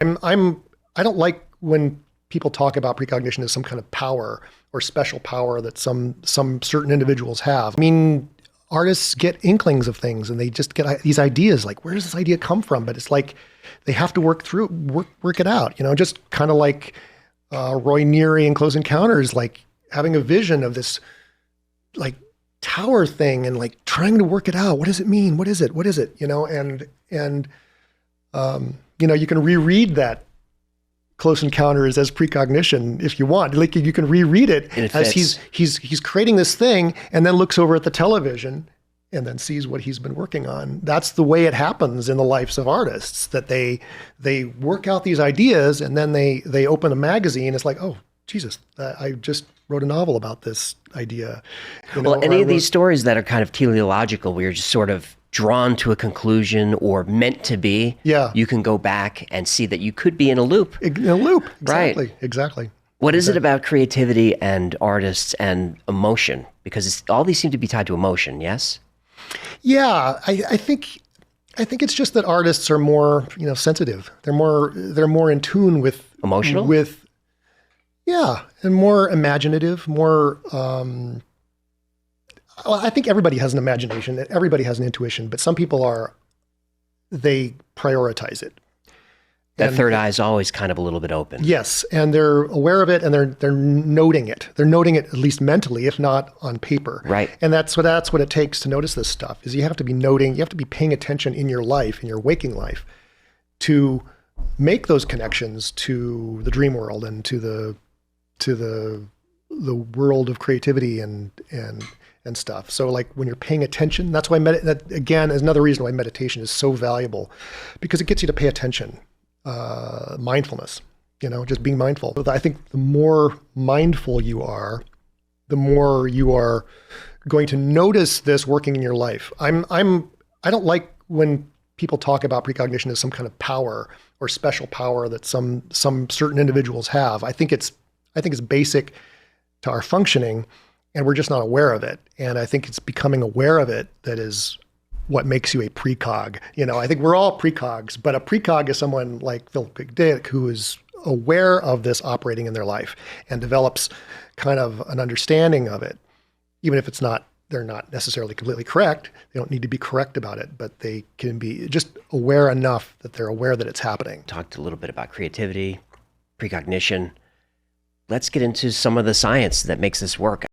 I don't like when people talk about precognition as some kind of power or special power that some certain individuals have. I mean, artists get inklings of things and they just get these ideas like, where does this idea come from? But it's like they have to work it out, just kind of like Roy Neary in Close Encounters, like having a vision of this like tower thing and like trying to work it out. What does it mean? What is it? What is it? And you can reread that Close Encounters as precognition if you want. Like you can reread it as he's creating this thing and then looks over at the television and then sees what he's been working on. That's the way it happens in the lives of artists, that they work out these ideas and then they open a magazine. It's like, oh, Jesus, I just wrote a novel about this idea. Well, any of these stories that are kind of teleological, where you're just sort of drawn to a conclusion or meant to be, you can go back and see that you could be in a loop. In a loop, exactly, right. Exactly. What is it about creativity and artists and emotion? Because all these seem to be tied to emotion, yes? Yeah, I think it's just that artists are more, sensitive. They're more in tune with emotional, and more imaginative, more. Well, I think everybody has an imagination. Everybody has an intuition, but some people they prioritize it. That third eye is always kind of a little bit open. Yes, and they're aware of it, and they're noting it. They're noting it at least mentally, if not on paper. Right. And that's what it takes to notice this stuff. Is you have to be noting. You have to be paying attention in your life, in your waking life, to make those connections to the dream world and to the world of creativity and stuff. So like when you're paying attention, that's why that again is another reason why meditation is so valuable, because it gets you to pay attention. Mindfulness, just being mindful. I think the more mindful you are, the more you are going to notice this working in your life. I don't like when people talk about precognition as some kind of power or special power that some certain individuals have. I think it's basic to our functioning, and we're just not aware of it. And I think it's becoming aware of it that is what makes you a precog. I think we're all precogs, but a precog is someone like Philip K. Dick who is aware of this operating in their life and develops kind of an understanding of it, even if they're not necessarily completely correct. They don't need to be correct about it, but they can be just aware enough that they're aware that it's happening. Talked a little bit about creativity, precognition. Let's get into some of the science that makes this work.